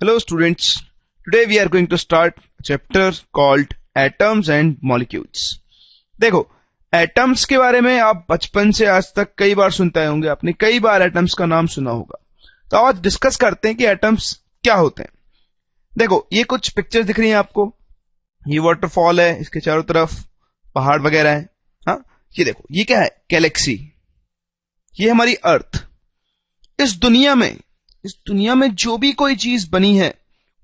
Hello students, today we are going to start a chapter called Atoms and Molecules. देखो, atoms के बारे में आप बचपन से आज तक कई बार सुनते आए होंगे, आपने कई बार एटम्स का नाम सुना होगा। तो आज डिस्कस करते हैं कि एटम्स क्या होते हैं। देखो, ये कुछ पिक्चर्स दिख रही हैं आपको, ये वाटरफॉल है, इसके चारों तरफ पहाड़ वगैरह है। हाँ, ये देखो, ये क्या है? गैलेक्सी। ये हमारी अर्थ। इस दुनिया में जो भी कोई चीज बनी है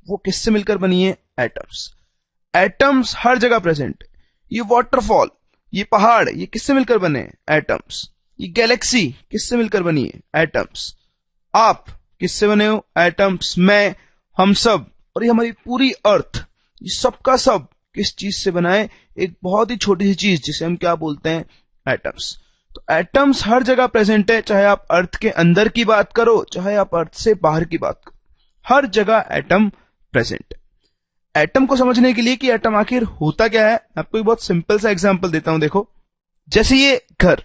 वो किससे मिलकर बनी है? एटम्स। एटम्स हर जगह प्रेजेंट है। ये वाटरफॉल, ये पहाड़, ये किससे मिलकर बने हैं? एटम्स। ये गैलेक्सी किससे मिलकर बनी है? एटम्स। आप किससे बने हो? एटम्स। मैं, हम सब, और ये हमारी पूरी अर्थ, ये सब का सब किस चीज से बना है? एक बहुत ही छोटी सी चीज जिसे हम क्या बोलते हैं? एटम्स। तो एटम्स हर जगह प्रेजेंट है, चाहे आप अर्थ के अंदर की बात करो, चाहे आप अर्थ से बाहर की बात करो, हर जगह एटम प्रेजेंट है। एटम को समझने के लिए कि एटम आखिर होता क्या है, आपको एक बहुत सिंपल सा एग्जांपल देता हूं। देखो, जैसे ये घर,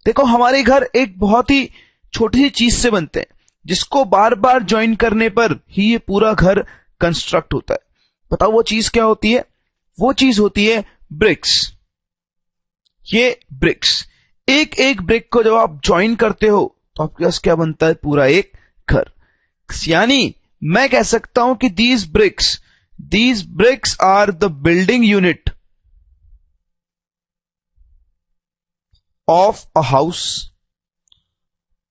देखो हमारे घर एक बहुत ही छोटी सी चीज से बनते हैं, जिसको बार बार ज्वाइन करने पर ही ये पूरा घर कंस्ट्रक्ट होता है। बताओ वो चीज क्या होती है? वो चीज होती है ब्रिक्स। ये ब्रिक्स, एक एक ब्रिक को जब आप ज्वाइन करते हो तो आपके पास क्या बनता है? पूरा एक घर। यानी मैं कह सकता हूं कि these bricks are the building unit of a house.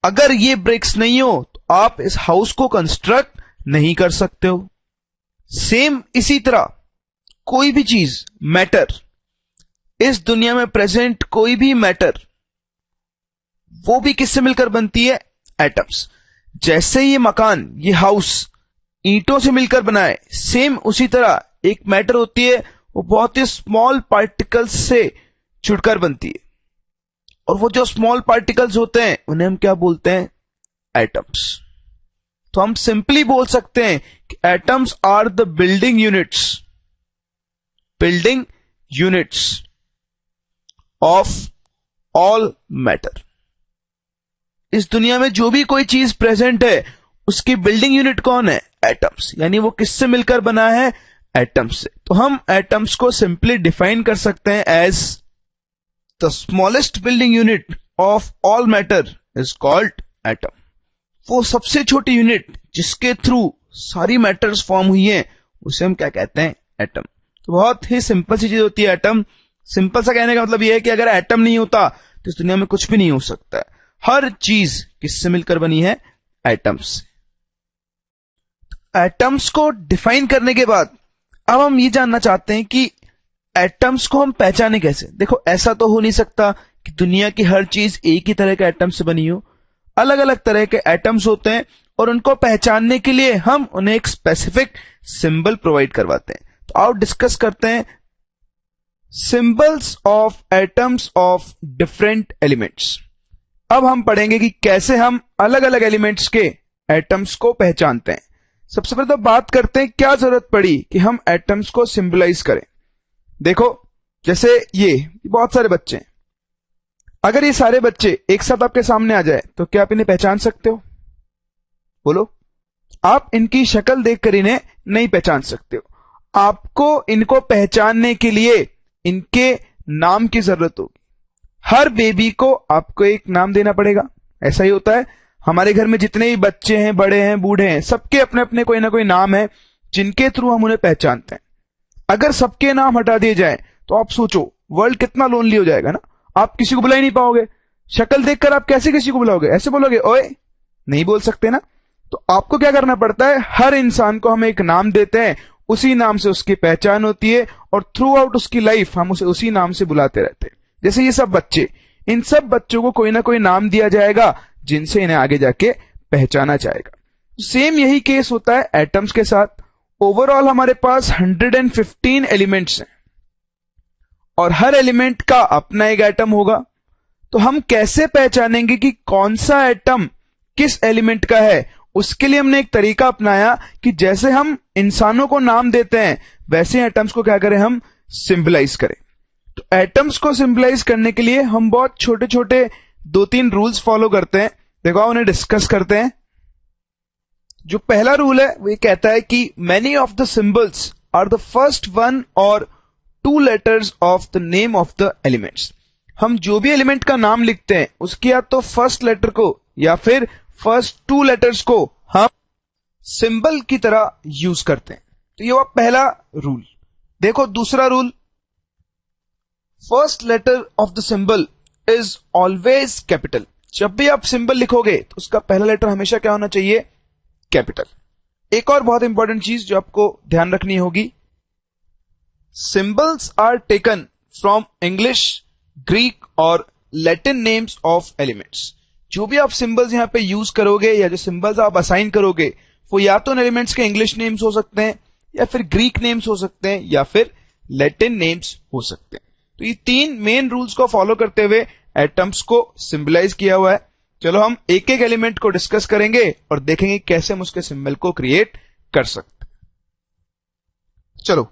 अगर ये ब्रिक्स नहीं हो तो आप इस हाउस को कंस्ट्रक्ट नहीं कर सकते हो। सेम इसी तरह कोई भी चीज, मैटर, इस दुनिया में प्रेजेंट कोई भी मैटर, वो भी किससे मिलकर बनती है? एटम्स। जैसे ये मकान, ये हाउस ईंटों से मिलकर बना है, सेम उसी तरह एक मैटर होती है, वो बहुत ही स्मॉल पार्टिकल्स से जुड़कर बनती है। और वो जो स्मॉल पार्टिकल्स होते हैं उन्हें हम क्या बोलते हैं? एटम्स। तो हम सिंपली बोल सकते हैं कि atoms are the building units of all matter. इस दुनिया में जो भी कोई चीज प्रेजेंट है उसकी बिल्डिंग यूनिट कौन है? एटम्स। यानी वो किससे मिलकर बना है? एटम्स से। तो हम एटम्स को सिंपली डिफाइन कर सकते हैं as the smallest building unit of all matter is called atom. वो सबसे छोटी यूनिट जिसके थ्रू सारी मैटर्स फॉर्म हुई हैं उसे हम क्या कहते हैं? एटम। तो बहुत ही सिंपल सी चीज होती है एटम। सिंपल सा कहने का मतलब यह है कि अगर एटम नहीं होता तो इस दुनिया में कुछ भी नहीं हो सकता है। हर चीज किससे मिलकर बनी है? एटम्स से। एटम्स को डिफाइन करने के बाद अब हम ये जानना चाहते हैं कि एटम्स को हम पहचाने कैसे। देखो, ऐसा तो हो नहीं सकता कि दुनिया की हर चीज एक ही तरह के एटम से बनी हो। अलग अलग तरह के एटम्स होते हैं और उनको पहचानने के लिए हम उन्हें एक स्पेसिफिक सिंबल प्रोवाइड करवाते हैं। तो आओ डिस्कस करते हैं symbols of atoms of different elements. अब हम पढ़ेंगे कि कैसे हम अलग अलग एलिमेंट्स के एटम्स को पहचानते हैं। सबसे पहले तो बात करते हैं क्या जरूरत पड़ी कि हम एटम्स को सिंबलाइज करें। देखो, जैसे ये बहुत सारे बच्चे हैं, अगर ये सारे बच्चे एक साथ आपके सामने आ जाए तो क्या आप इन्हें पहचान सकते हो? बोलो। आप इनकी शक्ल देखकर इन्हें नहीं पहचान सकते हो। आपको इनको पहचानने के लिए इनके नाम की जरूरत होगी। हर बेबी को आपको एक नाम देना पड़ेगा। ऐसा ही होता है, हमारे घर में जितने भी बच्चे हैं, बड़े हैं, बूढ़े हैं, सबके अपने अपने कोई ना कोई नाम है जिनके थ्रू हम उन्हें पहचानते हैं। अगर सबके नाम हटा दिए जाए तो आप सोचो वर्ल्ड कितना लोनली हो जाएगा ना। आप किसी को बुला ही नहीं पाओगे। शक्ल देखकर आप कैसे किसी को बुलाओगे? ऐसे बोलोगे ओए, नहीं बोल सकते ना। तो आपको क्या करना पड़ता है? हर इंसान को हम एक नाम देते हैं, उसी नाम से उसकी पहचान होती है और थ्रू आउट उसकी लाइफ हम उसे उसी नाम से बुलाते रहते हैं। जैसे ये सब बच्चे, इन सब बच्चों को कोई ना कोई नाम दिया जाएगा जिनसे इन्हें आगे जाके पहचाना जाएगा। सेम यही केस होता है एटम्स के साथ। ओवरऑल हमारे पास 115 एलिमेंट्स हैं और हर एलिमेंट का अपना एक एटम होगा। तो हम कैसे पहचानेंगे कि कौन सा एटम किस एलिमेंट का है? उसके लिए हमने एक तरीका अपनाया कि जैसे हम इंसानों को नाम देते हैं वैसे एटम्स को क्या करें? हम सिंबलाइज करें। तो एटम्स को सिंबलाइज करने के लिए हम बहुत छोटे छोटे 2-3 रूल्स फॉलो करते हैं। देखो, उन्हें डिस्कस करते हैं। जो पहला रूल है वो ये कहता है कि many of the symbols are the first one और two letters of the name of the elements. हम जो भी एलिमेंट का नाम लिखते हैं उसके या तो फर्स्ट लेटर को या फिर फर्स्ट टू लेटर्स को हम सिंबल की तरह यूज करते हैं। तो ये हुआ पहला रूल। देखो दूसरा rule, first letter of the symbol is always capital. जब भी आप सिंबल लिखोगे तो उसका पहला लेटर हमेशा क्या होना चाहिए? कैपिटल। एक और बहुत इंपॉर्टेंट चीज जो आपको ध्यान रखनी होगी, symbols are taken from English, Greek और लैटिन नेम्स ऑफ एलिमेंट्स। जो भी आप सिंबल्स यहां पे यूज करोगे या जो सिंबल्स आप असाइन करोगे वो या तो उन एलिमेंट्स के इंग्लिश नेम्स हो सकते हैं या फिर ग्रीक नेम्स हो सकते हैं या फिर लैटिन नेम्स हो सकते हैं। तो ये तीन मेन रूल्स को फॉलो करते हुए एटम्स को सिंबलाइज किया हुआ है। चलो हम एक एक एलिमेंट को डिस्कस करेंगे और देखेंगे कैसे हम उसके सिंबल को क्रिएट कर सकते हैं। चलो,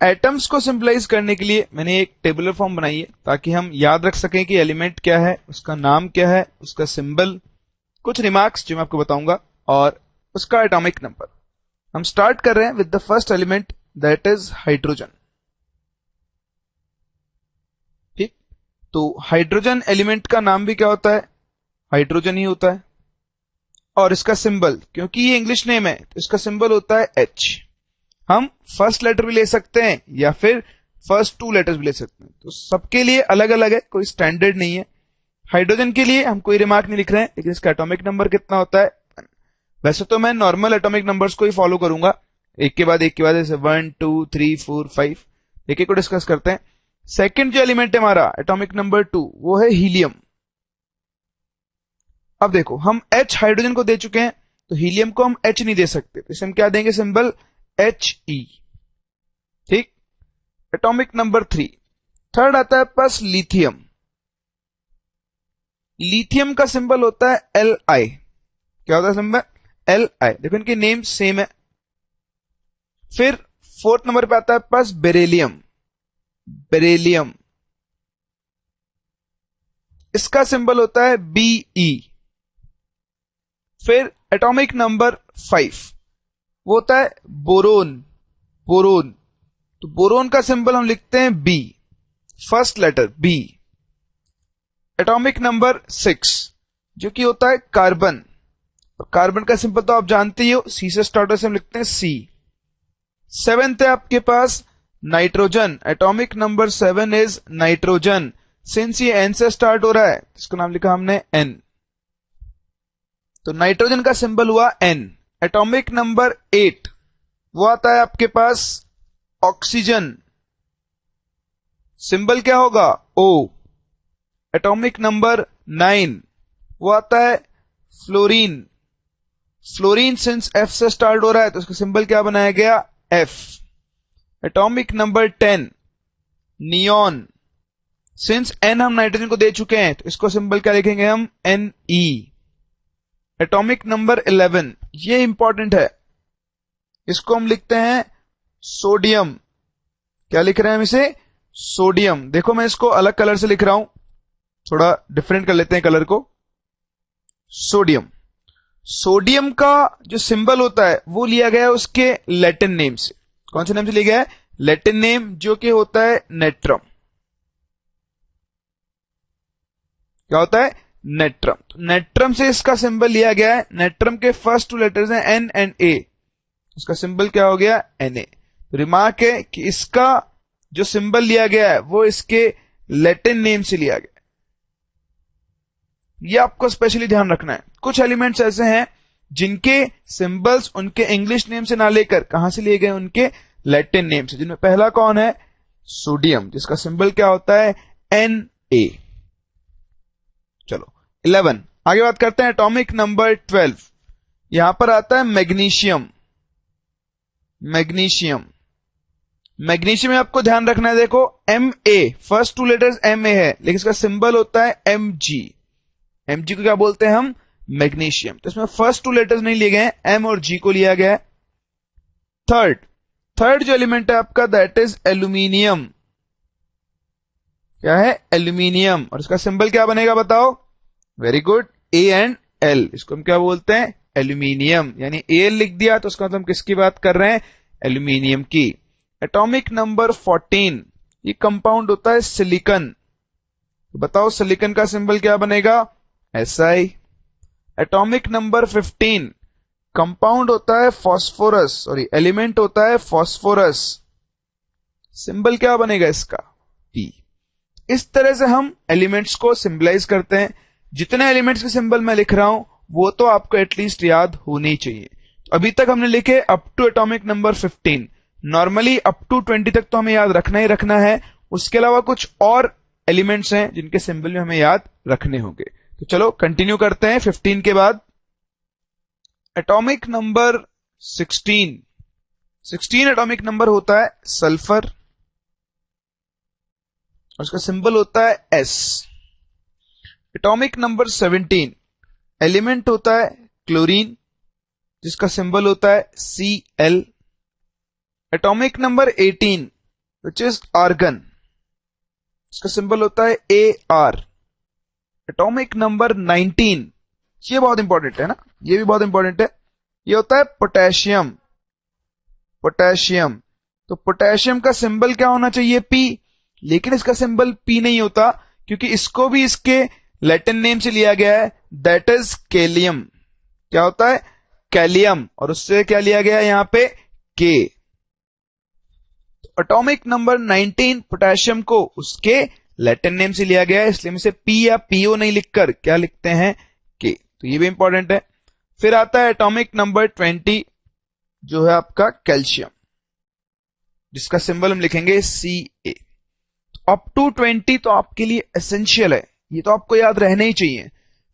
एटम्स को सिंबलाइज करने के लिए मैंने एक टेबुलर फॉर्म बनाई है ताकि हम याद रख सकें कि एलिमेंट क्या है, उसका नाम क्या है, उसका सिंबल, कुछ रिमार्क्स जो मैं आपको बताऊंगा और उसका एटॉमिक नंबर। हम स्टार्ट कर रहे हैं with the first element that is hydrogen. ठीक, तो हाइड्रोजन एलिमेंट का नाम भी क्या होता है? हाइड्रोजन ही होता है। और इसका सिंबल, क्योंकि ये इंग्लिश नेम है तो इसका सिंबल होता है H। हम फर्स्ट लेटर भी ले सकते हैं या फिर फर्स्ट टू लेटर्स भी ले सकते हैं, तो सबके लिए अलग अलग है, कोई स्टैंडर्ड नहीं है। हाइड्रोजन के लिए हम कोई रिमार्क नहीं लिख रहे हैं, लेकिन इसका एटॉमिक नंबर कितना होता है? वैसे तो मैं नॉर्मल एटॉमिक नंबर्स को ही फॉलो करूंगा, एक के बाद जैसे 1 2 3 4 5, एक एक को डिस्कस करते हैं। सेकंड जो एलिमेंट है हमारा एटॉमिक नंबर 2, वो है हीलियम। अब देखो, हम H हाइड्रोजन को दे चुके हैं तो हीलियम को हम H नहीं दे सकते, तो इसे हम क्या देंगे? Symbol He। ठीक, एटॉमिक नंबर 3। थर्ड आता है पास लिथियम। लिथियम का सिंबल होता है Li। क्या होता है सिंबल? Li। देखो इनके नेम सेम है। फिर फोर्थ नंबर पे आता है पास बेरिलियम। बेरिलियम, इसका सिंबल होता है Be। फिर एटॉमिक नंबर 5 वो होता है बोरोन। बोरोन, तो बोरोन का सिंबल हम लिखते हैं B, first letter B। Atomic number 6 जो कि होता है कार्बन, और कार्बन का सिंबल तो आप जानते ही हो, C से स्टार्ट से हम लिखते हैं C। सेवेंथ है आपके पास nitrogen. Atomic number 7 is nitrogen. Since ये N से स्टार्ट हो रहा है इसका नाम लिखा हमने N, तो नाइट्रोजन का सिंबल हुआ N। एटॉमिक नंबर 8 वो आता है आपके पास ऑक्सीजन। सिंबल क्या होगा? O। एटॉमिक नंबर 9 वो आता है फ्लोरीन। फ्लोरीन सिंस F से स्टार्ट हो रहा है तो उसका सिंबल क्या बनाया गया? F। Atomic number 10 neon. Since N हम नाइट्रोजन को दे चुके हैं तो इसको सिंबल क्या लिखेंगे हम? Ne। एटॉमिक नंबर 11, ये इंपॉर्टेंट है, इसको हम लिखते हैं सोडियम। क्या लिख रहे हैं हम इसे? सोडियम। देखो मैं इसको अलग कलर से लिख रहा हूं, थोड़ा डिफरेंट कर लेते हैं कलर को। सोडियम। सोडियम का जो सिंबल होता है वो लिया गया है उसके लैटिन नेम से। कौन से नेम से लिया गया है? लैटिन नेम, जो कि होता है नेट्रम। क्या होता है? नेट्रम। तो नेट्रम से इसका सिंबल लिया गया है। नेट्रम के फर्स्ट टू लेटर्स हैं N एंड A, उसका सिंबल क्या हो गया? Na। तो रिमार्क है कि इसका जो सिंबल लिया गया है वो इसके लैटिन नेम से लिया गया। ये आपको स्पेशली ध्यान रखना है। कुछ एलिमेंट्स ऐसे हैं जिनके सिंबल्स उनके इंग्लिश नेम से ना लेकर कहां से लिए गए? उनके लैटिन नेम से। जिनमें पहला कौन है? सोडियम, जिसका सिंबल क्या होता है? Na। चलो 11 आगे बात करते हैं। एटॉमिक नंबर 12 यहां पर आता है मैग्नीशियम। मैग्नीशियम। मैग्नीशियम में आपको ध्यान रखना है, देखो Ma, first two letters Ma है लेकिन इसका सिंबल होता है Mg। Mg को क्या बोलते हैं हम? मैग्नीशियम। तो इसमें फर्स्ट टू लेटर्स नहीं लिए गए हैं, M और G को लिया गया है। थर्ड जो एलिमेंट है आपका दैट इज एल्यूमिनियम। क्या है? एल्यूमिनियम। और इसका सिंबल क्या बनेगा बताओ? Very good, A and L। इसको हम क्या बोलते हैं? एल्यूमिनियम, यानी Al लिख दिया तो उसका मतलब हम किसकी बात कर रहे हैं, एल्यूमिनियम की। एटॉमिक नंबर 14, ये कंपाउंड होता है सिलिकॉन। तो बताओ सिलिकॉन का सिंबल क्या बनेगा, Si। एटॉमिक नंबर 15, कंपाउंड होता है फास्फोरस, सॉरी एलिमेंट होता है फास्फोरस, सिंबल क्या बनेगा इसका, P। इस तरह से हम एलिमेंट्स को सिंबलाइज करते हैं। जितने एलिमेंट्स के सिंबल मैं लिख रहा हूं वो तो आपको एटलीस्ट याद होने ही चाहिए। अभी तक हमने लिखे up to atomic number 15, normally up to 20 तक तो हमें याद रखना ही रखना है। उसके अलावा कुछ और एलिमेंट्स हैं जिनके सिंबल में हमें याद रखने होंगे। तो चलो कंटिन्यू करते हैं 15 के बाद। एटॉमिक नंबर 16 एटॉमिक नंबर होता है सल्फर, उसका सिंबल होता है S। एटॉमिक नंबर 17, एलिमेंट होता है क्लोरीन, जिसका सिंबल होता है Cl। Atomic number 18 which is argon, इसका सिंबल होता है Ar। एटॉमिक नंबर 19, ये बहुत इंपॉर्टेंट है ना, ये भी बहुत इंपॉर्टेंट है, ये होता है पोटेशियम। पोटेशियम, तो पोटेशियम का सिंबल क्या होना चाहिए, P, लेकिन इसका सिंबल P नहीं होता क्योंकि इसको भी इसके लैटिन नेम से लिया गया है, दैट इज कैलियम। क्या होता है, कैलियम, और उससे क्या लिया गया है यहां पे, K। एटॉमिक नंबर 19 पोटेशियम को उसके लैटिन नेम से लिया गया है, इसलिए हम इसे P या PO नहीं लिखकर क्या लिखते हैं, K। तो ये भी इंपॉर्टेंट है। फिर आता है एटॉमिक नंबर 20 जो है आपका कैल्शियम, जिसका सिंबल हम लिखेंगे Ca। अप टू 20 तो आपके लिए एसेंशियल है, ये तो आपको याद रहने ही चाहिए।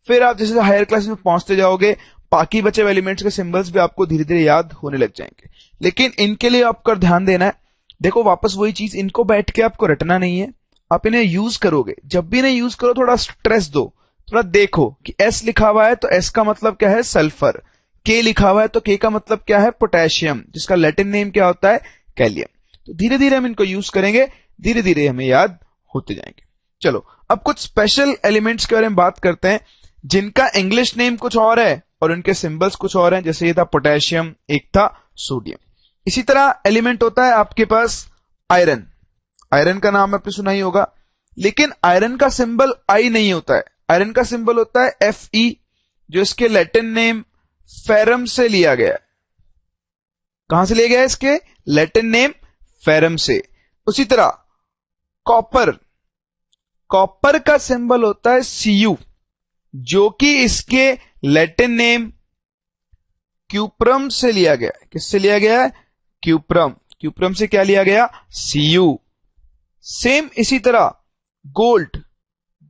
फिर आप जैसे हायर क्लास में पहुंचते जाओगे बाकी बचे हुए एलिमेंट्स के सिंबल्स भी आपको धीरे धीरे याद होने लग जाएंगे, लेकिन इनके लिए आपको ध्यान देना है। देखो वापस वही चीज, इनको बैठ के आपको रटना नहीं है, आप इन्हें यूज करोगे। जब भी इन्हें यूज करो थोड़ा स्ट्रेस दो, थोड़ा देखो कि S लिखा हुआ है तो S का मतलब क्या है, सल्फर। K लिखा हुआ है तो K का मतलब क्या है, पोटेशियम, जिसका लैटिन नेम क्या होता है, कैलियम। तो धीरे धीरे हम इनको यूज करेंगे, धीरे धीरे हमें याद होते जाएंगे। चलो अब कुछ स्पेशल एलिमेंट्स के बारे में बात करते हैं जिनका इंग्लिश नेम कुछ और है और उनके सिंबल्स कुछ और हैं। जैसे ये था पोटेशियम, एक था सोडियम। इसी तरह एलिमेंट होता है आपके पास आयरन। आयरन का नाम आपने सुना ही होगा, लेकिन आयरन का सिंबल I नहीं होता है, आयरन का सिंबल होता है Fe, जो इसके लैटिन नेम फेरम से लिया गया है। कहां से लिया गया है, इसके लैटिन नेम फेरम से। उसी तरह कॉपर, कॉपर का सिंबल होता है Cu, जो कि इसके लैटिन नेम क्यूप्रम से लिया गया है। किससे लिया गया है, क्यूप्रम। क्यूप्रम से क्या लिया गया, Cu। सेम इसी तरह गोल्ड,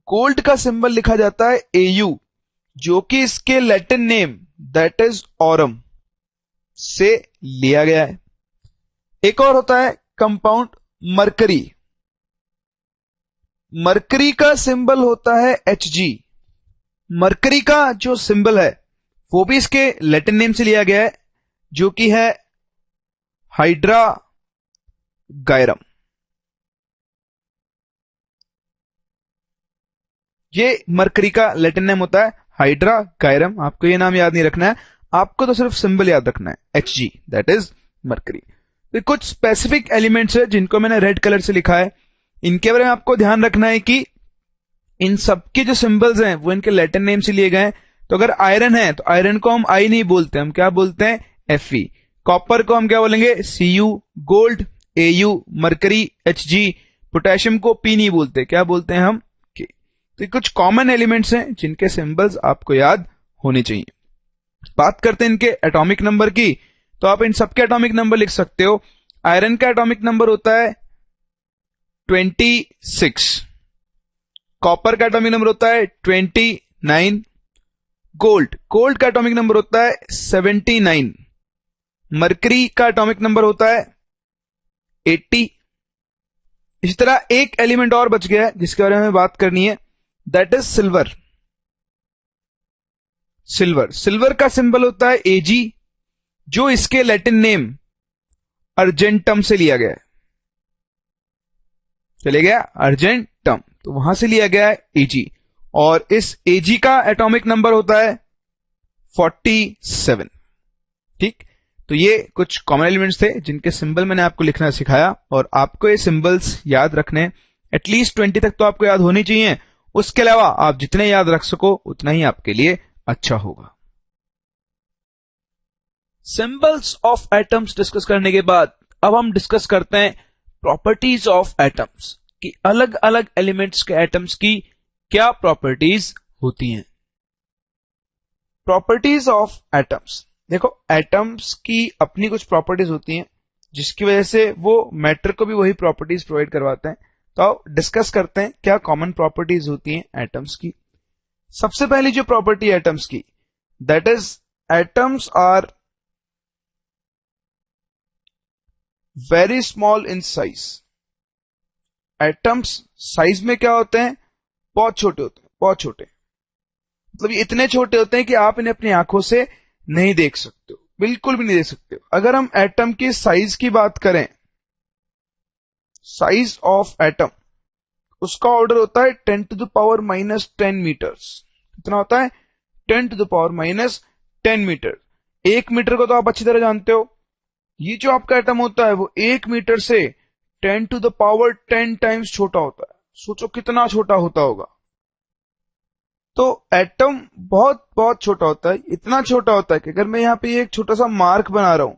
गोल्ड का सिंबल लिखा जाता है Au, जो कि इसके Latin name that is Aurum से लिया गया है। एक और होता है कंपाउंड मरकरी, मरकरी का सिंबल होता है Hg। मरकरी का जो सिंबल है वो भी इसके लैटिन नेम से लिया गया है, जो कि है हाइड्रा गायरम। ये मरकरी का लैटिन नेम होता है हाइड्रा गायरम। आपको ये नाम याद नहीं रखना है, आपको तो सिर्फ सिंबल याद रखना है, Hg, दैट इज मरकरी। तो कुछ स्पेसिफिक एलिमेंट्स है जिनको मैंने रेड कलर से लिखा है, इनके बारे में आपको ध्यान रखना है कि इन सबके जो सिंबल्स हैं वो इनके लैटिन नेम से लिए गए हैं। तो अगर आयरन है तो आयरन को हम I नहीं बोलते, हम क्या बोलते हैं, Fe। कॉपर को हम क्या बोलेंगे, Cu। Gold Au, mercury Hg, potassium को P नहीं बोलते, क्या बोलते हैं हम, K। तो कुछ कॉमन एलिमेंट्स हैं जिनके सिंबल्स आपको याद होने चाहिए। बात करते हैं इनके एटॉमिक नंबर की, तो आप इन सबके एटॉमिक नंबर लिख सकते हो। आयरन का एटॉमिक नंबर होता है 26, कॉपर का एटॉमिक नंबर होता है 29, गोल्ड का एटॉमिक नंबर होता है 79, मरकरी का एटॉमिक नंबर होता है 80। इसी तरह एक एलिमेंट और बच गया है जिसके बारे में बात करनी है, दैट इज सिल्वर। सिल्वर का सिंबल होता है Ag, जो इसके लैटिन नेम अर्जेंटम से लिया गया है। चले गया अर्जेंटम, तो वहां से लिया गया है Ag। और इस Ag का एटॉमिक नंबर होता है 47। ठीक, तो ये कुछ कॉमन एलिमेंट्स थे जिनके सिंबल मैंने आपको लिखना सिखाया, और आपको ये सिंबल्स याद रखने, एटलीस्ट 20 तक तो आपको याद होनी चाहिए। उसके अलावा आप जितने याद रख सको उतना ही आपके लिए अच्छा होगा। सिंबल्स ऑफ एटम्स डिस्कस करने के बाद अब हम डिस्कस करते हैं प्रॉपर्टीज ऑफ एटम्स, कि अलग अलग एलिमेंट्स के एटम्स की क्या प्रॉपर्टीज होती हैं। प्रॉपर्टीज ऑफ एटम्स, देखो एटम्स की अपनी कुछ प्रॉपर्टीज होती हैं जिसकी वजह से वो मैटर को भी वही प्रॉपर्टीज प्रोवाइड करवाते हैं। तो आओ डिस्कस करते हैं क्या कॉमन प्रॉपर्टीज होती हैं एटम्स की। सबसे पहली जो प्रॉपर्टी एटम्स की, that is atoms are very small in size. Atoms size में क्या होते हैं, बहुत छोटे होते हैं, बहुत छोटे, मतलब ये इतने छोटे होते हैं कि आप इन्हें अपनी आंखों से नहीं देख सकते हो, बिल्कुल भी नहीं देख सकते हो। अगर हम एटम की साइज की बात करें, साइज ऑफ एटम, उसका ऑर्डर होता है 10 to the power -10 मीटर्स। कितना होता है, 10 to the power -10 metre. 1 metre को तो आप अच्छी तरह जानते हो, ये जो आपका एटम होता है वो 1 मीटर से 10 to the power 10 टाइम्स छोटा होता है। सोचो कितना छोटा होता होगा। तो एटम बहुत बहुत छोटा होता है, इतना छोटा होता है कि अगर मैं यहां पे एक छोटा सा मार्क बना रहा हूं,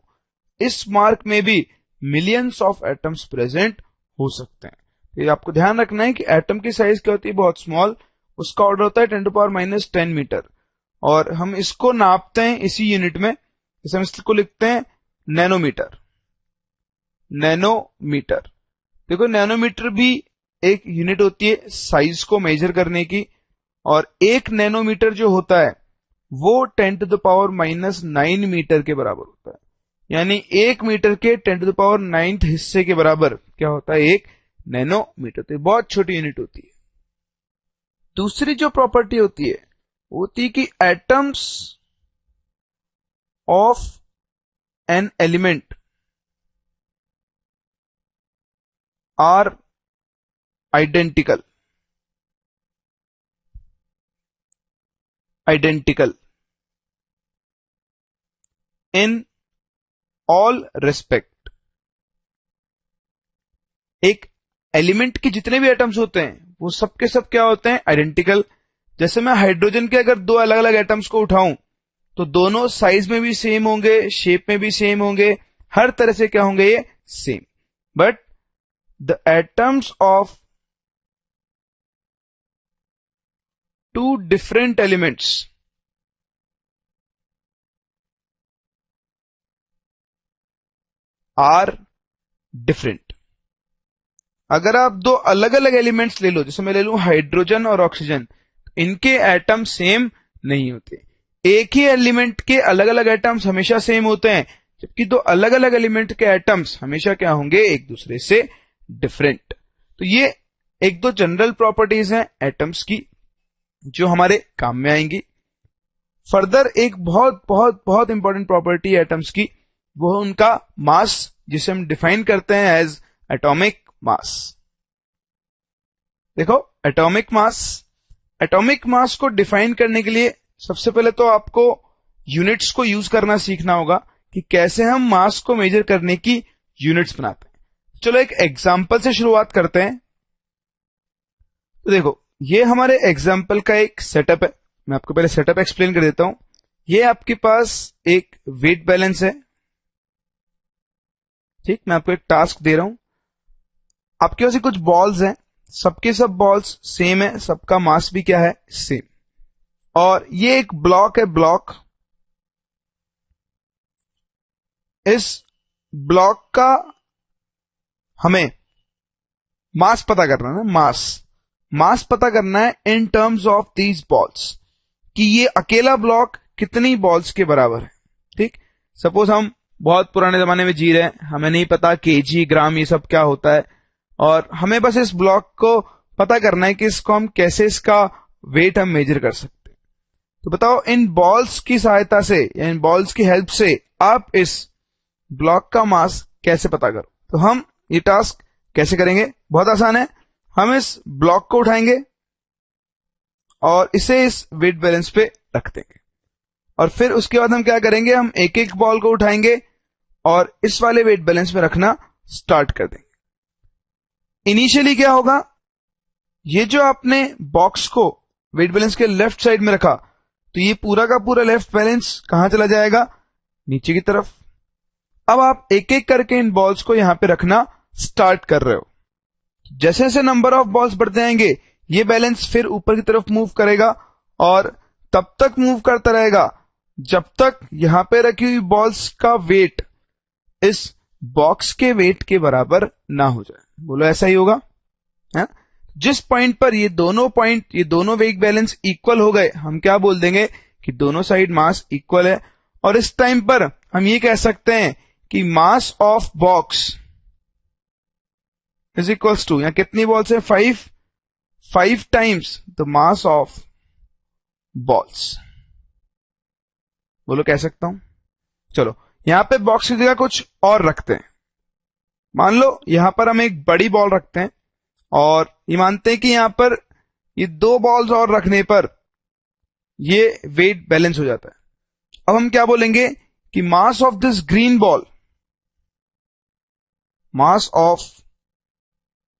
इस मार्क में भी मिलियंस ऑफ एटम्स प्रेजेंट हो सकते हैं। तो ये आपको ध्यान रखना है कि एटम की साइज क्या होती है, बहुत स्मॉल, उसका ऑर्डर होता है 10 to the power -10 मीटर, और हम इसको नापते हैं इसी यूनिट में, जैसे हम इसको लिखते हैं नैनोमीटर। नैनोमीटर, देखो नैनोमीटर भी एक यूनिट होती है साइज को मेजर करने की, और 1 नैनोमीटर जो होता है वो 10 to the power -9 मीटर के बराबर होता है। यानी 1 मीटर के 10 to the power 9th हिस्से के बराबर क्या होता है, 1 नैनोमीटर। तो बहुत छोटी यूनिट होती है। दूसरी जो प्रॉपर्टी होती है वो होती है कि atoms of an element are identical. Identical in all respect. एक एलिमेंट के जितने भी एटम्स होते हैं वो सबके सब क्या होते हैं, आइडेंटिकल। जैसे मैं हाइड्रोजन के अगर दो अलग अलग एटम्स को उठाऊं तो दोनों साइज में भी सेम होंगे, शेप में भी सेम होंगे, हर तरह से क्या होंगे, ये same. But the atoms of two different elements are different. अगर आप दो अलग अलग एलिमेंट्स ले लो, जैसे मैं ले लूं हाइड्रोजन और ऑक्सीजन, इनके एटम सेम नहीं होते। एक ही एलिमेंट के अलग अलग एटम्स हमेशा सेम होते हैं, जबकि दो अलग अलग एलिमेंट के एटम्स हमेशा क्या होंगे, एक दूसरे से डिफरेंट। तो ये एक दो जनरल प्रॉपर्टीज हैं एटम्स की जो हमारे काम में आएंगी। फर्दर एक बहुत बहुत बहुत इंपॉर्टेंट प्रॉपर्टी एटम्स की, वो है उनका मास, जिसे हम डिफाइन करते हैं एज एटॉमिक मास। देखो एटॉमिक मास, एटॉमिक मास को डिफाइन करने के लिए सबसे पहले तो आपको यूनिट्स को यूज करना सीखना होगा कि कैसे हम मास को मेजर करने की यूनिट्स बनाते हैं। चलो एक एग्जांपल से शुरुआत करते हैं। तो देखो ये हमारे एग्जांपल का एक सेटअप है। मैं आपको पहले सेटअप एक्सप्लेन कर देता हूं। ये आपके पास एक वेट बैलेंस है, ठीक, मैं आपको एक टास्क दे रहा हूं। आपके पास कुछ बॉल्स हैं, सबके सब बॉल्स सेम है, सबका मास भी क्या है, सेम। और ये एक ब्लॉक है, ब्लॉक, इस ब्लॉक का हमें मास पता करना है ना, मास पता करना है in terms of these balls, कि ये अकेला ब्लॉक कितनी बॉल्स के बराबर है। ठीक, सपोज हम बहुत पुराने जमाने में जी रहे हैं, हमें नहीं पता केजी, ग्राम, ये सब क्या होता है, और हमें बस इस ब्लॉक को पता करना है कि इसको हम कैसे, इसका वेट हम मेजर कर सकते हैं। तो बताओ इन बॉल्स की सहायता से या इन बॉल्स की हेल्प से आप इस ब्लॉक का मास कैसे पता करो। तो हम ये टास्क कैसे करेंगे, बहुत आसान है। हम इस ब्लॉक को उठाएंगे और इसे इस वेट बैलेंस पे रख देंगे। और फिर उसके बाद हम क्या करेंगे, हम एक एक बॉल को उठाएंगे और इस वाले वेट बैलेंस पे रखना स्टार्ट कर देंगे। इनिशियली क्या होगा, ये जो आपने बॉक्स को वेट बैलेंस के लेफ्ट साइड में रखा, तो ये पूरा का पूरा लेफ्ट बैलेंस कहां चला जाएगा, नीचे की तरफ। अब आप एक एक करके इन बॉल्स को यहां पे रखना स्टार्ट कर रहे हो। जैसे जैसे नंबर ऑफ बॉल्स बढ़ते जाएंगे, ये बैलेंस फिर ऊपर की तरफ मूव करेगा और तब तक मूव करता रहेगा जब तक यहां पे रखी हुई बॉल्स का वेट इस बॉक्स के वेट के बराबर ना हो जाए। बोलो ऐसा ही होगा, है? जिस पॉइंट पर ये दोनों वेट बैलेंस इक्वल हो गए, हम क्या बोल देंगे कि दोनों साइड मास इक्वल है। और इस टाइम पर हम ये कह सकते हैं कि mass of box is equals to, यहां कितनी बॉल्स है, 5 times the mass of balls. बोलो कह सकता हूं। चलो यहां पे बॉक्स की जगह कुछ और रखते हैं। मान लो यहां पर हम एक बड़ी बॉल रखते हैं और ये मानते हैं कि यहां पर ये 2 बॉल्स और रखने पर ये वेट बैलेंस हो जाता है। अब हम क्या बोलेंगे कि mass of this green ball, mass of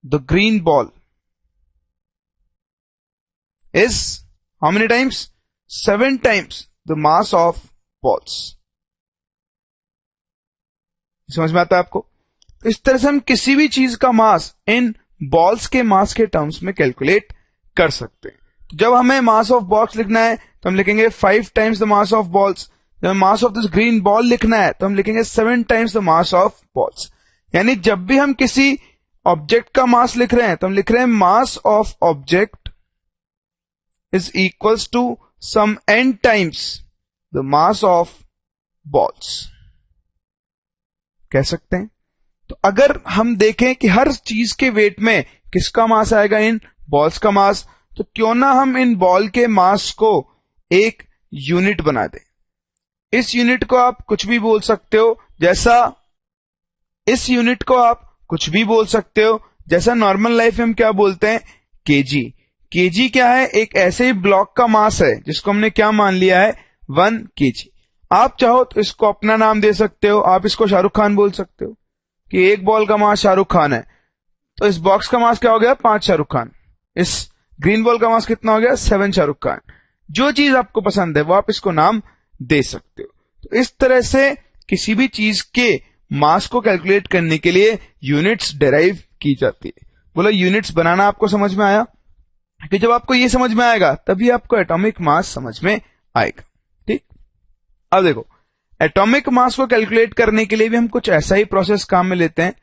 the green ball is how many times, 7 times the mass of balls. समझ में आता है आपको? इस तरह से हम किसी भी चीज का मास इन बॉल्स के मास के टर्म्स में कैलकुलेट कर सकते हैं। जब हमें मास ऑफ बॉक्स लिखना है तो हम लिखेंगे 5 times the mass of balls. जब हमें mass of this green ball लिखना है तो हम लिखेंगे 7 times the mass of balls. यानी जब भी हम किसी ऑब्जेक्ट का मास लिख रहे हैं तो हम लिख रहे हैं mass of object is equals to sum n times the mass of balls. कह सकते हैं। तो अगर हम देखें कि हर चीज के वेट में किसका मास आएगा, इन बॉल्स का मास, तो क्यों ना हम इन बॉल के मास को एक यूनिट बना दें। इस यूनिट को आप कुछ भी बोल सकते हो, जैसा इस यूनिट को आप कुछ भी बोल सकते हो जैसा नॉर्मल लाइफ में हम क्या बोलते हैं, केजी। केजी क्या है, एक ऐसे ही ब्लॉक का मास है जिसको हमने क्या मान लिया है, 1 केजी। आप चाहो तो इसको अपना नाम दे सकते हो, आप इसको शाहरुख खान बोल सकते हो कि एक बॉल का मास शाहरुख खान है, तो इस बॉक्स का मास क्या हो गया, 5 शाहरुख खान। इस ग्रीन बॉल का मास कितना हो गया, 7 शाहरुख खान। जो चीज आपको पसंद है वो आप इसको नाम दे सकते हो। तो इस तरह से किसी भी चीज के मास को कैलकुलेट करने के लिए यूनिट्स डिराइव की जाती है। बोला यूनिट्स बनाना आपको समझ में आया? कि जब आपको ये समझ में आएगा तभी आपको एटॉमिक मास समझ में आएगा। ठीक, अब देखो एटॉमिक मास को कैलकुलेट करने के लिए भी हम कुछ ऐसा ही प्रोसेस काम में लेते हैं।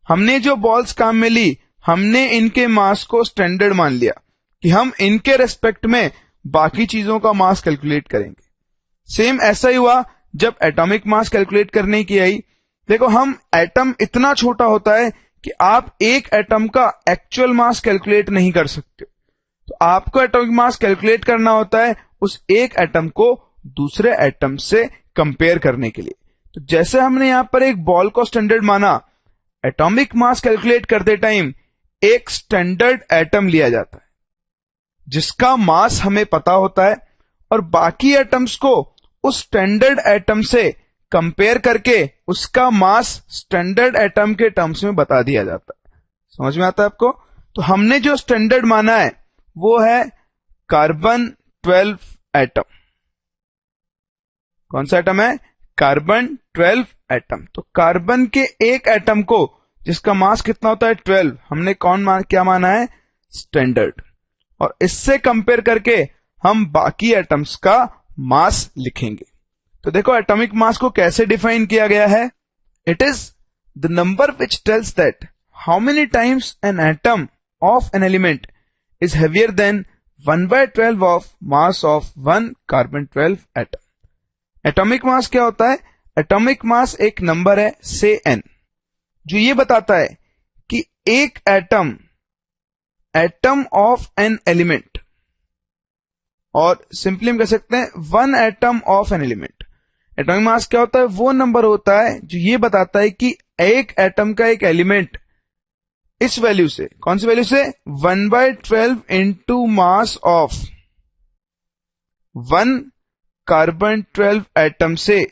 हमने जो बॉल्स काम में ली, हमने इनके मास को स्टैंडर्ड मान लिया कि हम इनके रेस्पेक्ट में बाकी चीजों का मास कैलकुलेट करेंगे। सेम ऐसा ही हुआ जब एटॉमिक मास कैलकुलेट करने की आई। देखो हम एटम इतना छोटा होता है कि आप एक एटम का एक्चुअल मास कैलकुलेट नहीं कर सकते। तो आपको एटॉमिक मास कैलकुलेट करना होता है उस एक एटम को दूसरे एटम से कंपेयर करने के लिए। तो जैसे हमने यहां पर एक बॉल को स्टैंडर्ड माना, एटॉमिक मास कैलकुलेट करते टाइम एक स्टैंडर्ड एटम लिया जाता है जिसका मास हमें पता होता है और बाकी एटम्स को उस स्टैंडर्ड एटम से कंपेयर करके उसका मास स्टैंडर्ड एटम के टर्म्स में बता दिया जाता है। समझ में आता है आपको? तो हमने जो स्टैंडर्ड माना है वो है कार्बन 12 एटम। कौन सा एटम है? Carbon 12 atom. तो कार्बन के एक एटम को जिसका मास कितना होता है 12, हमने क्या माना है? स्टैंडर्ड। और इससे कंपेयर करके हम बाकी एटम्स का मास लिखेंगे। तो देखो एटॉमिक मास को कैसे डिफाइन किया गया है। It is the number which tells that how many times an atom of an element is heavier than 1/12 of mass of one carbon 12 atom. Atomic mass क्या होता है? एटॉमिक मास एक number है से n, जो ये बताता है कि एक एटम ऑफ एन एलिमेंट, और सिंपली हम कह सकते हैं 1 atom of an element. Atomic mass क्या होता है? वो नंबर होता है जो ये बताता है कि एक एटम का एक एलिमेंट इस वैल्यू से, कौन सी वैल्यू से? 1/12 into mass of 1 carbon 12 atom से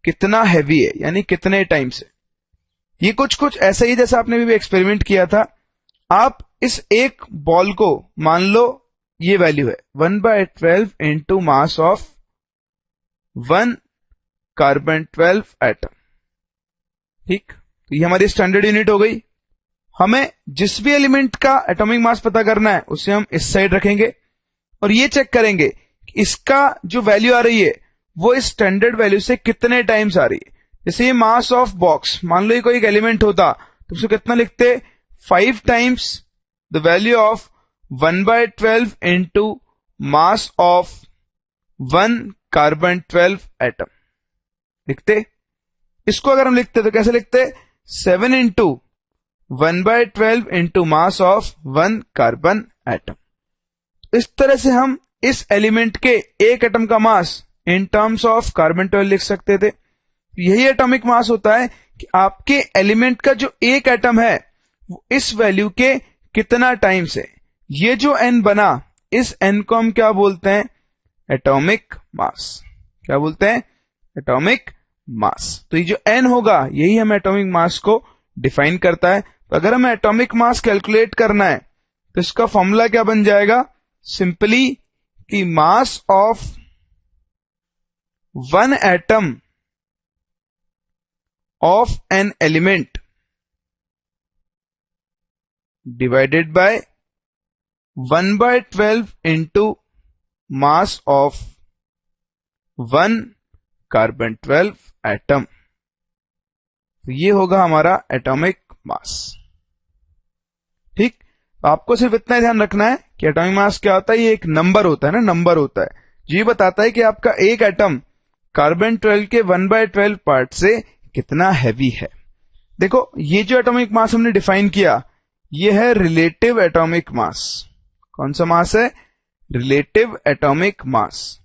कितना हैवी है, यानी कितने टाइम से। ये कुछ ऐसा ही जैसा आपने भी एक्सपेरिमेंट किया था। आप इस एक बॉल को मान लो ये वैल्यू है 1/12 into mass of 1 carbon 12 atom. ठीक, तो ये हमारी स्टैंडर्ड यूनिट हो गई। हमें जिस भी एलिमेंट का एटॉमिक मास पता करना है उसे हम इस साइड रखेंगे और ये चेक करेंगे कि इसका जो वैल्यू आ रही है वो इस स्टैंडर्ड वैल्यू से कितने टाइम्स आ रही है। जैसे ये मास ऑफ बॉक्स, मान लो ये कोई एक एलिमेंट होता तो उसको कितना लिखते, 5 times the value of 1/12 into mass of 1 carbon 12 atom लिखते। इसको अगर हम लिखते तो कैसे लिखते, 7 into 1/12 into mass of 1 carbon atom. इस तरह से हम इस एलिमेंट के एक एटम का मास इन टर्म्स ऑफ कार्बन 12 लिख सकते थे। यही एटॉमिक मास होता है कि आपके एलिमेंट का जो एक एटम है वो इस वैल्यू के कितना टाइम्स है। ये जो n बना, इस n को हम क्या बोलते हैं, एटॉमिक मास। क्या बोलते हैं, एटॉमिक मास। तो ये जो n होगा यही हमें एटॉमिक मास को डिफाइन करता है। तो अगर हमें एटॉमिक मास कैलकुलेट करना है तो इसका फॉर्मूला क्या बन जाएगा, सिंपली कि mass of 1 atom of an element divided by 1/12 into mass of 1 carbon 12 atom. तो ये होगा हमारा एटॉमिक मास। ठीक, तो आपको सिर्फ इतना ध्यान रखना है कि एटॉमिक मास क्या होता है, ये एक नंबर होता है ना, नंबर होता है जो ये बताता है कि आपका एक एटम कार्बन 12 के 1/12 पार्ट से कितना हैवी है। देखो ये जो एटॉमिक मास हमने डिफाइन किया ये है रिलेटिव एटॉमिक मास। कौन सा मास है, रिलेटिव एटॉमिक मास।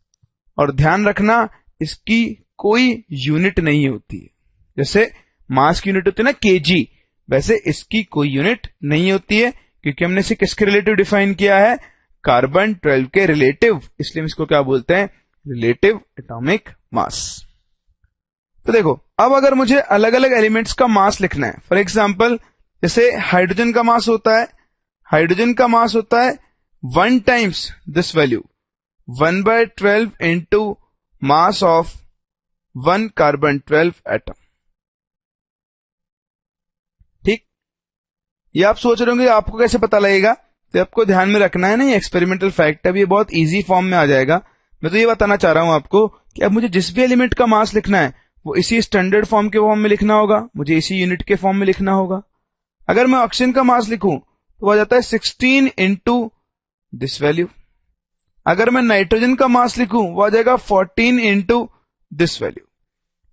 और ध्यान रखना इसकी कोई यूनिट नहीं होती है। जैसे मास की यूनिट होती है ना केजी, वैसे इसकी कोई यूनिट नहीं होती है क्योंकि हमने इसे किसके रिलेटिव डिफाइन किया है, कार्बन 12 के रिलेटिव, इसलिए हम इसको क्या बोलते हैं, रिलेटिव एटॉमिक मास। तो देखो अब अगर मुझे अलग अलग एलिमेंट्स का मास लिखना है, फॉर एग्जांपल जैसे हाइड्रोजन का मास होता है, हाइड्रोजन का मास होता है 1 times this value 1/12 into mass of 1 carbon 12 atom. ठीक, ये आप सोच रहे होंगे आपको कैसे पता लगेगा, तो आपको ध्यान में रखना है ना, ये एक्सपेरिमेंटल फैक्ट है, ये बहुत इजी फॉर्म में आ जाएगा। मैं तो ये बताना चाह रहा हूं आपको कि अब मुझे जिस भी एलिमेंट का मास लिखना है वो इसी स्टैंडर्ड फॉर्म के फॉर्म में लिखना होगा, मुझे इसी यूनिट के फॉर्म में लिखना होगा। अगर मैं ऑक्सीजन का मास लिखूं तो वो आ जाता है 16 इंटू दिस वैल्यू। अगर मैं नाइट्रोजन का मास लिखूं वो आ जाएगा 14 इंटू दिस वैल्यू।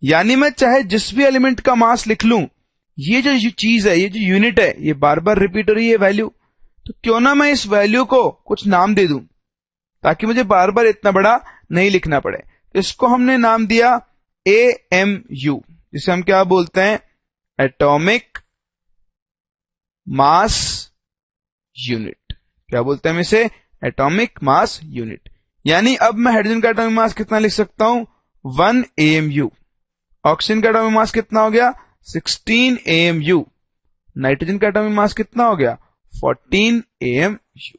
यानी मैं चाहे जिस भी एलिमेंट का मास लिख लूं, ये जो चीज है, ये जो यूनिट है, ये बार बार रिपीट हो रही है वैल्यू, तो क्यों ना मैं इस वैल्यू को कुछ नाम दे दूं ताकि मुझे बार बार इतना बड़ा नहीं लिखना पड़े। तो इसको हमने नाम दिया AMU, जिसे हम क्या बोलते हैं, एटॉमिक मास यूनिट। क्या बोलते हैं हम इसे, एटॉमिक मास यूनिट। यानी अब मैं हाइड्रोजन का एटॉमिक मास कितना लिख सकता हूं, 1 AMU। ऑक्सीजन का एटॉमिक मास कितना हो गया, 16 AMU। नाइट्रोजन का एटॉमिक मास कितना हो गया, 14 AMU।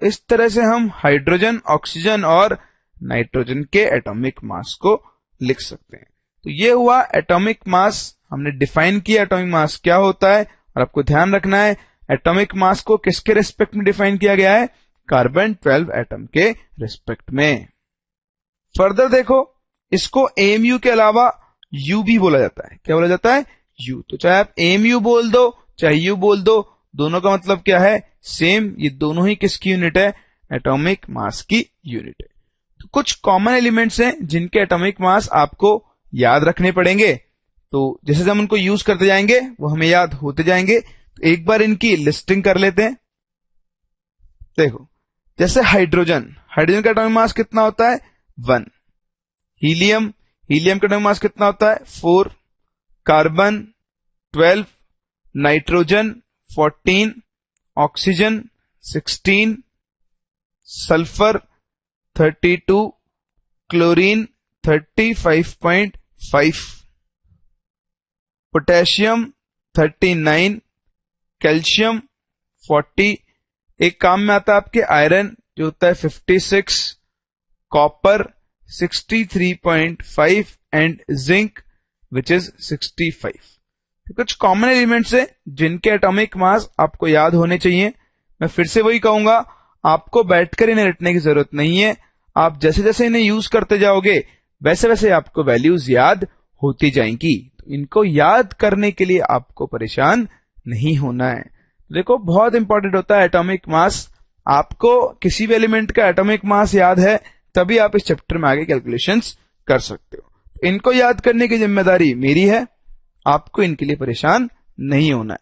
इस तरह से हम हाइड्रोजन, ऑक्सीजन और नाइट्रोजन के एटॉमिक मास को लिख सकते हैं। तो ये हुआ एटॉमिक मास, हमने डिफाइन किया एटॉमिक मास क्या होता है। और आपको ध्यान रखना है एटॉमिक मास को किसके रिस्पेक्ट में डिफाइन किया गया है, कार्बन 12 एटम के रिस्पेक्ट में। फर्दर देखो, इसको AMU के अलावा U भी बोला जाता है। क्या बोला जाता है, U। तो चाहे आप AMU बोल दो चाहे U बोल दो, दोनों का मतलब क्या है, सेम। ये दोनों ही किसकी यूनिट है, एटॉमिक मास की यूनिट है। तो कुछ कॉमन एलिमेंट्स हैं जिनके एटॉमिक मास आपको याद रखने पड़ेंगे। तो जैसे हम उनको यूज करते जाएंगे वो हमें याद होते जाएंगे। तो एक बार इनकी लिस्टिंग कर लेते हैं। देखो जैसे हाइड्रोजन, हाइड्रोजन का एटॉमिक मास कितना होता है, 1। हीलियम, हीलियम का एटॉमिक मास कितना होता है, 4। Carbon 12, nitrogen 14, oxygen 16, sulphur 32, chlorine 35.5, potassium 39, calcium 40, एक काम में आता है आपके आयरन जो होता है 56, copper 63.5 and zinc which is 65। कुछ कॉमन एलिमेंट्स है जिनके एटॉमिक मास आपको याद होने चाहिए। मैं फिर से वही कहूंगा, आपको बैठकर इन्हें रटने की जरूरत नहीं है। आप जैसे जैसे इन्हें यूज करते जाओगे वैसे वैसे आपको वैल्यूज याद होती जाएंगी। तो इनको याद करने के लिए आपको परेशान नहीं होना है। देखो बहुत इंपॉर्टेंट होता है एटॉमिक मास। आपको किसी भी एलिमेंट का एटॉमिक मास याद है तभी आप इस चैप्टर में आगे कैलकुलेशंस कर सकते हो। इनको याद करने की जिम्मेदारी मेरी है, आपको इनके लिए परेशान नहीं होना है।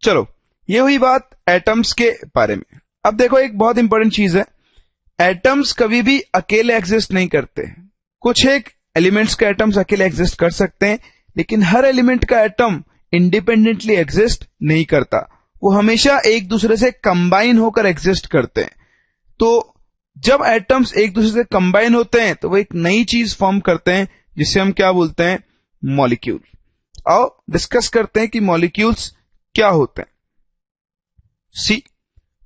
चलो, ये हुई बात एटम्स के बारे में। अब देखो एक बहुत इंपॉर्टेंट चीज है, एटम्स कभी भी अकेले एग्जिस्ट नहीं करते। कुछ एक एलिमेंट्स का एटम्स अकेले एग्जिस्ट कर सकते हैं, लेकिन हर एलिमेंट का एटम इंडिपेंडेंटली एग्जिस्ट नहीं करता। वो हमेशा एक दूसरे से कंबाइन होकर एग्जिस्ट करते हैं। तो जब एटम्स एक दूसरे से कंबाइन होते हैं तो वो एक नई चीज फॉर्म करते हैं जिसे हम क्या बोलते हैं, मॉलिक्यूल। आओ डिस्कस करते हैं कि मॉलिक्यूल्स क्या होते हैं। See,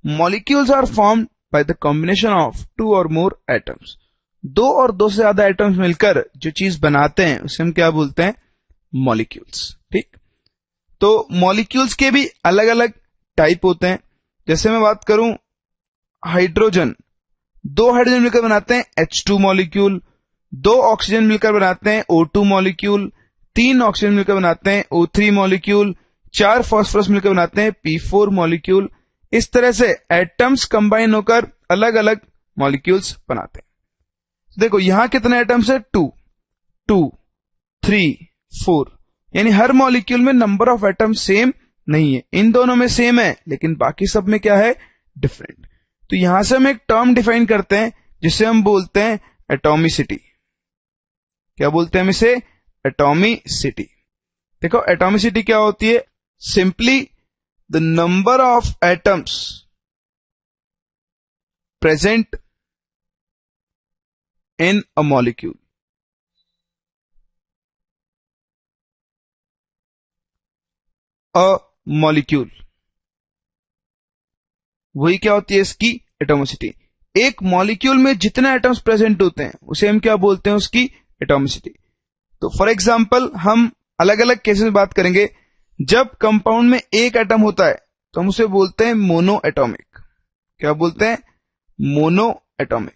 molecules are formed by the combination of 2 और मोर एटम्स। 2 और 2 से ज्यादा एटम्स मिलकर जो चीज बनाते हैं उसे हम क्या बोलते हैं, मॉलिक्यूल्स। ठीक, तो मॉलिक्यूल्स के भी अलग अलग टाइप होते हैं। जैसे मैं बात करूं हाइड्रोजन, 2 हाइड्रोजन मिलकर बनाते हैं H2 मॉलिक्यूल, 2 ऑक्सीजन मिलकर बनाते हैं O2 मॉलिक्यूल, 3 ऑक्सीजन मिलकर बनाते हैं O3 मॉलिक्यूल, 4 फास्फोरस मिलकर बनाते हैं P4 मॉलिक्यूल। इस तरह से एटम्स कंबाइन होकर अलग अलग मॉलिक्यूल्स बनाते हैं। देखो यहां कितने एटम्स है, 2, 2, 3, 4, यानी हर मॉलिक्यूल में नंबर ऑफ एटम्स सेम नहीं है। इन दोनों में सेम है लेकिन बाकी सब में क्या है, डिफरेंट। तो यहां से हम एक टर्म डिफाइन करते हैं जिसे हम बोलते हैं एटॉमिसिटी। क्या बोलते हैं हम इसे, एटॉमिसिटी। देखो एटॉमिसिटी क्या होती है, simply the number of atoms present in a molecule. A molecule, वही क्या होती है इसकी एटॉमिसिटी। एक मॉलिक्यूल में जितने एटम्स प्रेजेंट होते हैं उसे हम क्या बोलते हैं, उसकी एटॉमिसिटी। तो फॉर एग्जांपल हम अलग अलग केसेस में बात करेंगे। जब कंपाउंड में एक एटम होता है तो हम उसे बोलते हैं मोनो एटॉमिक। क्या बोलते हैं, मोनो एटॉमिक।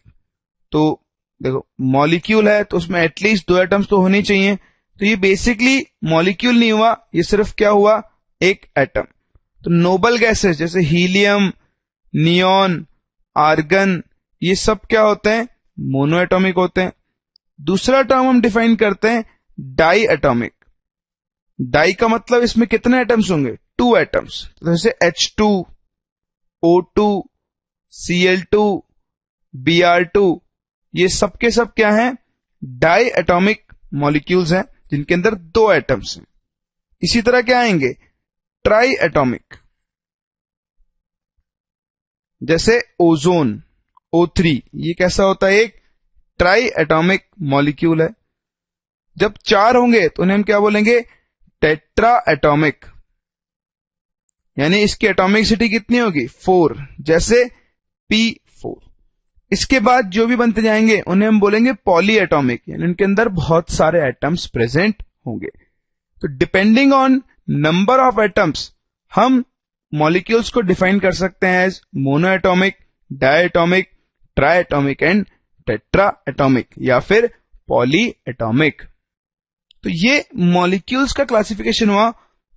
तो देखो मॉलिक्यूल है तो उसमें एटलीस्ट 2 एटम्स तो होने चाहिए। तो ये बेसिकली मॉलिक्यूल नहीं हुआ, ये सिर्फ क्या हुआ, एक एटम। तो नोबल गैसेस जैसे हीलियम, नियॉन, आर्गन, ये सब क्या होते हैं, मोनो एटॉमिक होते हैं। दूसरा टर्म हम डिफाइन करते हैं डाई एटॉमिक। डाई का मतलब इसमें कितने एटम्स होंगे, 2 एटम्स। तो जैसे H2, O2, Cl2, Br2, ये सब के सब क्या हैं, डाई एटॉमिक मॉलिक्यूल्स हैं जिनके अंदर 2 एटम्स हैं। इसी तरह क्या आएंगे, ट्राई एटॉमिक, जैसे ओजोन O3, ये कैसा होता है, एक ट्राई एटॉमिक मॉलिक्यूल है। जब 4 होंगे तो उन्हें हम क्या बोलेंगे, टेट्रा एटॉमिक, यानी इसकी एटॉमिसिटी कितनी होगी, 4, जैसे P4। इसके बाद जो भी बनते जाएंगे उन्हें हम बोलेंगे पॉली एटॉमिक, यानी उनके अंदर बहुत सारे एटम्स प्रेजेंट होंगे। तो depending on number of atoms हम मॉलिक्यूल्स को डिफाइन कर सकते हैं as monoatomic, diatomic, triatomic and tetratomic, या फिर पॉली एटॉमिक। तो ये मॉलिक्यूल्स का क्लासिफिकेशन हुआ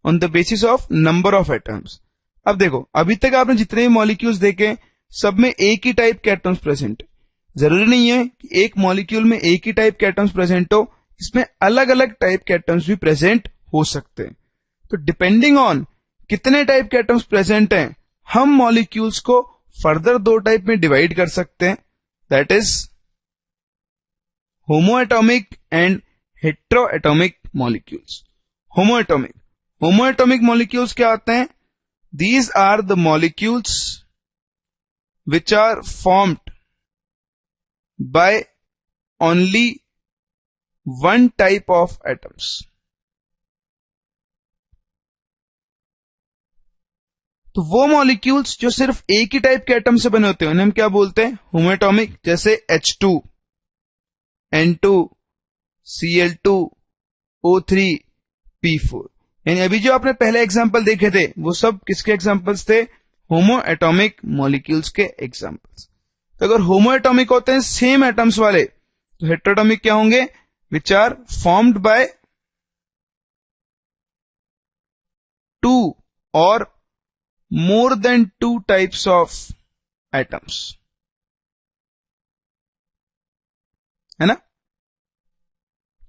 on the basis of number of atoms. अब देखो अभी तक आपने जितने भी मॉलिक्यूल्स देखे सब में एक ही टाइप के एटम्स प्रेजेंट है। जरूरी नहीं है कि एक मॉलिक्यूल में एक ही टाइप के एटम्स प्रेजेंट हो, इसमें अलग अलग टाइप के एटम्स भी प्रेजेंट हो सकते हैं। तो डिपेंडिंग ऑन कितने टाइप के एटम्स प्रेजेंट हैं हम मॉलिक्यूल्स को फर्दर 2 टाइप में डिवाइड कर सकते हैं, that is homoatomic and heteroatomic molecules. Homoatomic molecules क्या होते हैं, these are the molecules which are formed by only one type of atoms. तो वो मॉलिक्यूल्स जो सिर्फ एक ही टाइप के एटम से बने होते हैं उन्हें हम क्या बोलते हैं? होमोएटॉमिक। जैसे H2, N2, Cl2, O3, P4। यानी अभी जो आपने पहले एग्जांपल देखे थे वो सब किसके एग्जांपल्स थे? होमोएटॉमिक मॉलिक्यूल्स के एग्जांपल्स। तो अगर होमोएटॉमिक होते हैं सेम एटम्स वाले, तो हेटेरोटॉमिक क्या होंगे? Which are formed by two और more than two types of atoms, है ना?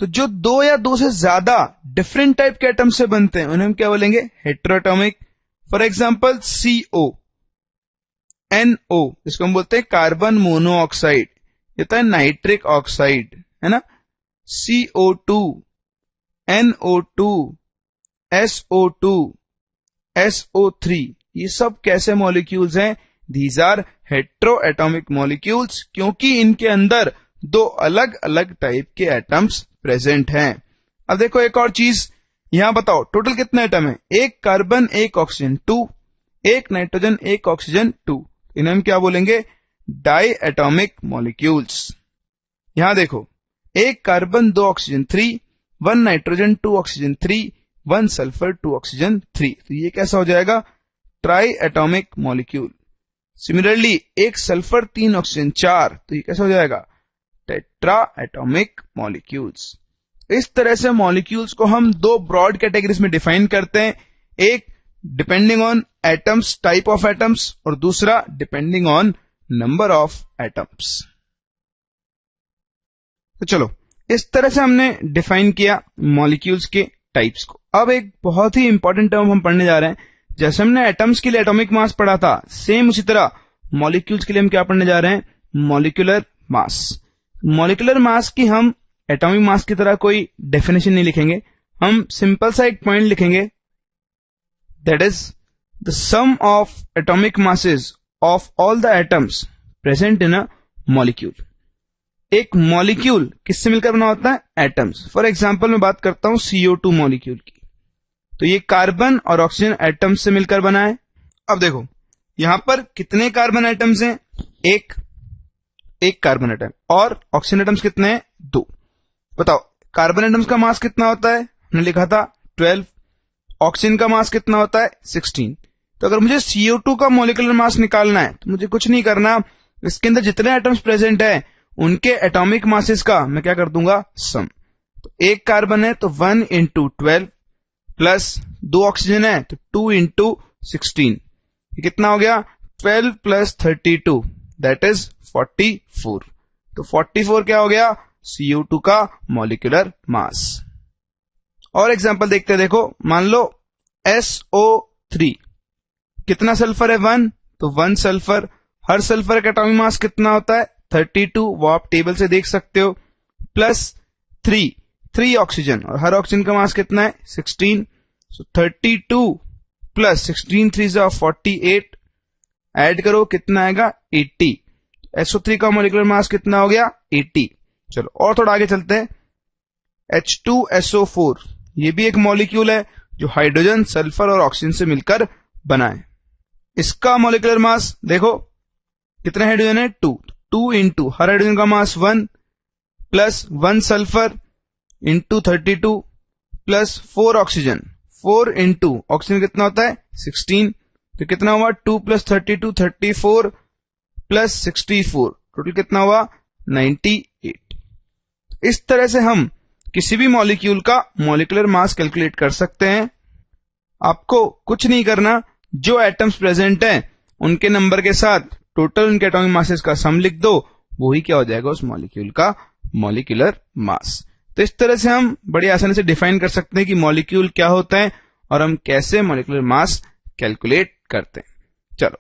तो जो दो या दो से ज्यादा डिफरेंट टाइप के एटम से बनते हैं उन्हें हम क्या बोलेंगे? हेटेरोटॉमिक। फॉर एग्जांपल CO, NO, इसको हम बोलते हैं कार्बन मोनोऑक्साइड, ये तो है नाइट्रिक ऑक्साइड, है ना? CO2, NO2, SO2, SO3, ये सब कैसे मॉलिक्यूल्स हैं? दीज आर हेटेरोएटॉमिक मॉलिक्यूल्स, क्योंकि इनके अंदर दो अलग अलग टाइप के एटम्स प्रेजेंट हैं। अब देखो एक और चीज, यहां बताओ टोटल कितने एटम हैं? एक कार्बन, एक ऑक्सीजन 2, एक नाइट्रोजन, एक ऑक्सीजन 2। इन्हें हम क्या बोलेंगे? Diatomic molecules. यहां देखो, एक carbon, 2 oxygen 3, 1 nitrogen, 2 oxygen 3, 1 sulphur, 2 oxygen 3। तो ये कैसा हो जाएगा? Triatomic molecule. सिमिलरली एक सल्फर, 3 ऑक्सीजन 4, तो ये कैसा हो जाएगा? Tetratomic molecules. इस तरह से मॉलिक्यूल्स को हम दो ब्रॉड कैटेगरीज में डिफाइन करते हैं, एक depending on atoms, type of atoms, और दूसरा depending on number of atoms. तो चलो इस तरह से हमने डिफाइन किया मॉलिक्यूल्स के टाइप्स को। अब एक बहुत ही इंपॉर्टेंट टर्म हम पढ़ने जा रहे हैं। जैसे हमने एटम्स के लिए एटॉमिक मास पढ़ा था, सेम उसी तरह मॉलिक्यूल्स के लिए हम क्या पढ़ने जा रहे हैं? Molecular mass. मॉलिक्यूलर मास की हम एटॉमिक मास की तरह कोई डेफिनेशन नहीं लिखेंगे, हम सिंपल सा एक पॉइंट लिखेंगे, that is the sum of atomic masses of all the atoms present in a molecule. एक मॉलिक्यूल किससे मिलकर बना होता है? एटम्स। फॉर एग्जाम्पल मैं बात करता हूं CO2 मॉलिक्यूल की, तो ये कार्बन और ऑक्सीजन एटम्स से मिलकर बना है। अब देखो यहां पर कितने कार्बन एटम्स हैं? एक कार्बन एटम, और ऑक्सीजन एटम्स कितने हैं? 2। बताओ कार्बन एटम्स का मास कितना होता है? हमने लिखा था 12। ऑक्सीजन का मास कितना होता है? 16। तो अगर मुझे CO2 का मॉलिक्यूलर मास निकालना है तो मुझे कुछ नहीं करना, इसके अंदर जितने एटम्स प्रेजेंट है उनके एटॉमिक मासेस का मैं क्या कर दूंगा? सम। तो एक कार्बन है तो 1 into 12 प्लस 2 ऑक्सीजन है तो 2 into 16। ये कितना हो गया? 12 प्लस 32, दैट इज 44। तो 44 क्या हो गया? CO2 का मॉलिक्यूलर मास। और एग्जांपल देखते हैं। देखो मान लो SO3, कितना सल्फर है? 1, तो 1 सल्फर। हर सल्फर का एटॉमिक मास कितना होता है? 32, वो आप टेबल से देख सकते हो। प्लस 3 ऑक्सीजन, और हर ऑक्सीजन का मास कितना है? 16। सो 32 प्लस 16, 3 जा 48, ऐड करो कितना आएगा? 80। SO3 का मॉलिक्यूलर मास कितना हो गया? 80। चलो और थोड़ा आगे चलते हैं। H2SO4, ये भी एक मॉलिक्यूल है जो हाइड्रोजन, सल्फर और ऑक्सीजन से मिलकर बना है। इसका मॉलिक्यूलर मास देखो कितने हाइड्रोजन है? 2 इंटू हर हाइड्रोजन का मास 1 plus 1 sulphur into 32 plus 4 oxygen, 4 into oxygen कितना होता है? 16। तो कितना हुआ? 2 प्लस 32, 34 प्लस 64, टोटल कितना हुआ? 98। इस तरह से हम किसी भी मॉलिक्यूल का मॉलिक्यूलर मास कैलकुलेट कर सकते हैं। आपको कुछ नहीं करना, जो एटम्स प्रेजेंट हैं उनके नंबर के साथ टोटल उनके एटॉमिक मासेस का सम लिख दो, वो ही क्या हो जाएगा? उस मॉलिक्यूल का मॉलिक्यूलर मास। तो इस तरह से हम बड़ी आसानी से डिफाइन कर सकते हैं कि मॉलिक्यूल क्या होता है और हम कैसे मॉलिक्यूलर मास कैलकुलेट करते हैं। चलो